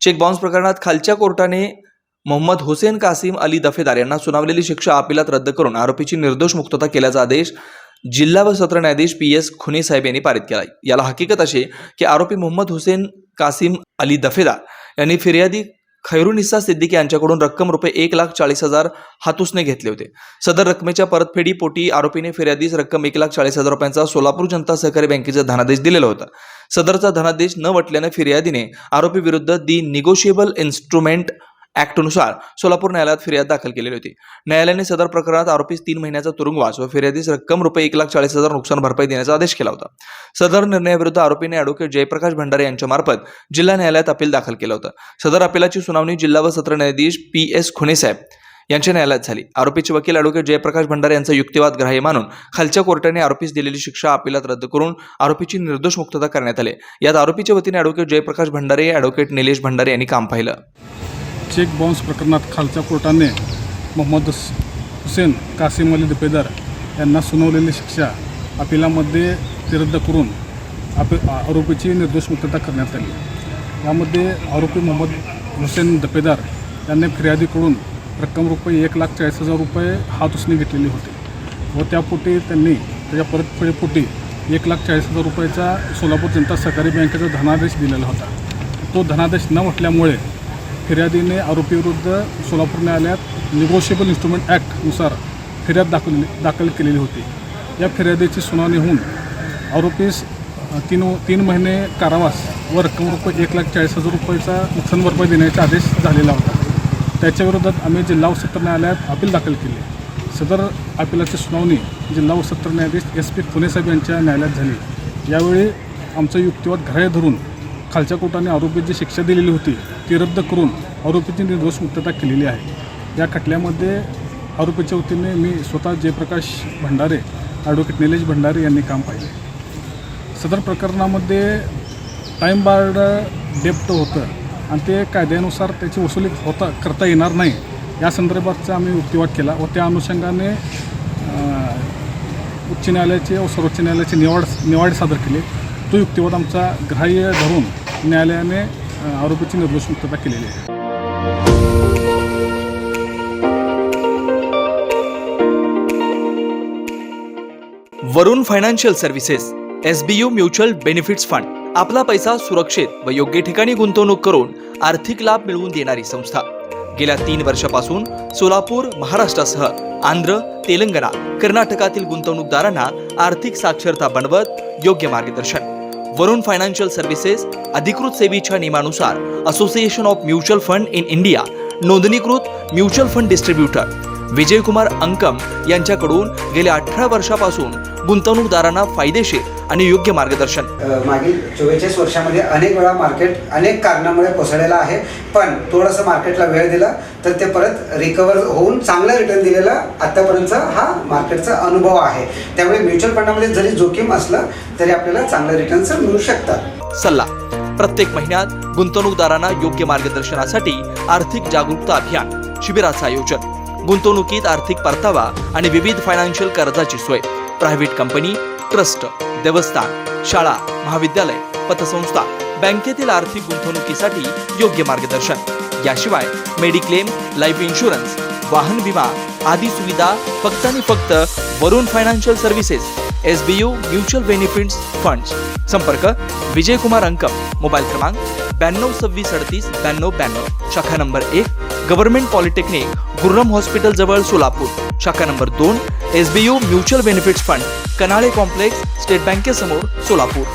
Check bounce प्रकरणात खालच्या कोर्टाने मोहम्मद हुसेन कासिम अली दफेदार यांना सुनावलेली शिक्षा अपिलात रद्द करून आरोपीची निर्दोष मुक्तता केल्याचा आदेश जिल्हा व सत्र न्यायाधीश PS खुने साहेब यांनी पारित केला. याला हकीकत अशी की आरोपी मोहम्मद हुसेन कासिम अली दफेदार यांनी फिर्यादी खैरुनिसा सिद्दीकी यांच्याकडून रक्कम रुपये 1,40,000 हातुसने घेतले होते. सदर रकमेच्या परतफेडीपोटी आरोपीने फिर्यादीस रक्कम 1,40,000 रुपयांचा सोलापूर जनता सहकारी बँकेचा धनादेश दिलेला होता. सदरचा धनादेश न वटल्याने फिर्यादीने आरोपी विरुद्ध दी निगोशिएबल इन्स्ट्रुमेंट ॲक्टनुसार सोलापूर न्यायालयात फिर्याद दाखल केलेली होती. न्यायालयाने सदर प्रकरणात आरोपीस 3 महिन्याचा तुरुंगवास व फिर्यादीस रक्कम रुपये 1,40,000 नुकसान भरपाई देण्याचा आदेश केला होता. सदर निर्णयाविरुद्ध आरोपीने ॲडव्होकेट जयप्रकाश भंडारे यांच्यामार्फत जिल्हा न्यायालयात अपील दाखल केलं होतं. सदर अपिलाची सुनावणी जिल्हा व सत्र न्यायाधीश PS खुने साहेब यांच्या न्यायालयात झाली. आरोपीचे वकील ॲडव्होकेट जयप्रकाश भंडारे यांचा युक्तिवाद ग्राह्य मानून खालच्या कोर्टाने आरोपीस दिलेली शिक्षा अपिलात रद्द करून आरोपीची निर्दोष मुक्तता करण्यात आली. यात आरोपीच्या वतीने ॲडव्होकेट जयप्रकाश भंडारे, ॲडव्होकेट निलेश भंडारे यांनी काम पाहिलं. चेक बाउन्स प्रकरणात खालच्या कोर्टाने मोहम्मद हुसेन कासिम अली दफेदार यांना सुनावलेली शिक्षा अपिलामध्ये ती रद्द करून आरोपीची निर्दोष मुक्तता करण्यात आली. यामध्ये आरोपी मोहम्मद हुसेन दफेदार यांनी फिर्यादीकडून रक्कम रुपये 1,40,000 रुपये हातुसने घेतलेली होती व त्यापोटी त्यांनी त्याच्या परतफेडीपोटी 1,40,000 रुपयाचा सोलापूर जनता सहकारी बँकेचा धनादेश दिलेला होता. तो धनादेश न म्हटल्यामुळे फिर्यादीने आरोपीविरुद्ध सोलापूर न्यायालयात निगोशिएबल इन्स्ट्रुमेंट ॲक्टनुसार फिर्याद दाखल केलेली होती. या फिर्यादीची सुनावणी होऊन आरोपीस 3 महिने कारावास व रक्कम रुपये 1,40,000 रुपयाचा नुकसान भरपाई देण्याचा आदेश झालेला होता. त्याच्याविरोधात आम्ही जिल्हा व सत्र न्यायालयात अपील दाखल केले. सदर अपिलाची सुनावणी जिल्हा व सत्र न्यायाधीश SP खुने साहेब यांच्या न्यायालयात झाली. यावेळी आमचा युक्तिवाद ग्राह्य धरून खालच्या कोर्टाने आरोपीची शिक्षा दिलेली होती ती रद्द करून आरोपीची निर्दोष मुक्तता केलेली आहे. या खटल्यामध्ये आरोपीच्या वतीने मी स्वतः जयप्रकाश भंडारे, ॲडव्होकेट निलेश भंडारे यांनी काम पाहिले. सदर प्रकरणामध्ये टाईम बार्ड डेप्ट होतं आणि ते कायद्यानुसार त्याची वसुली करता येणार नाही या संदर्भाचा आम्ही युक्तिवाद केला व त्या अनुषंगाने उच्च न्यायालयाचे व सर्वोच्च न्यायालयाचे निवाडे सादर केले. तो युक्तिवाद आमचा ग्राह्य धरून न्यायालयाने आरोपीची निर्दोष मुक्तता केलेली आहे. Varun financial services SBU mutual benefits fund आपला पैसा सुरक्षित व योग्य ठिकाणी गुंतवणूक करून आर्थिक लाभ मिळवून देणारी संस्था. गेल्या 3 वर्षापासून सोलापूर, महाराष्ट्रासह आंध्र, तेलंगणा, कर्नाटकातील गुंतवणूकदारांना आर्थिक साक्षरता बनवत योग्य मार्गदर्शन. वरुण फायनान्शियल सर्व्हिसेस अधिकृत सेवेच्या नियमानुसार association of mutual fund in India नोंदणीकृत mutual fund distributor Vijaykumar Ankam यांच्याकडून गेल्या 18 वर्षापासून गुंतवणूकदारांना फायदेशीर आणि योग्य मार्गदर्शन. मागील 44 वर्षामध्ये अनेक वेळा मार्केट अनेक कारणामुळे कोसळलेलं आहे, पण थोडंसं मार्केटला वेळ दिला तर ते परत रिकवर होऊन चांगलं रिटर्न दिलेला आतापर्यंतचा हा मार्केटचा अनुभव आहे. त्यामुळे म्युच्युअल फंडामध्ये जरी जोखीम असलं तरी आपल्याला चांगलं रिटर्न्स मिळू शकतात. सल्ला प्रत्येक महिन्यात गुंतवणूकदारांना योग्य मार्गदर्शनासाठी आर्थिक जागरूकता अभियान शिबिराचं आयोजन. गुंतवणुकीत आर्थिक परतावा आणि विविध फायनान्शियल कर्जाची सोय. प्रायव्हेट कंपनी, ट्रस्ट, देवस्थान, शाळा, महाविद्यालय, पतसंस्था, बँकेतील आर्थिक गुंतवणुकीसाठी योग्य मार्गदर्शन. याशिवाय मेडिक्लेम, लाईफ इन्शुरन्स, वाहन विमा आदी सुविधा फक्त आणि फक्त Varun financial services SBU mutual benefits funds. संपर्क विजयकुमार अंकम. मोबाईल क्रमांक 9226389292. शाखा number 1 government polytechnic, Gurram hospital जवळ सोलापूर. शाखा number 2 SBU mutual benefits fund, Kanale complex, state बँकेसमोर, सोलापूर.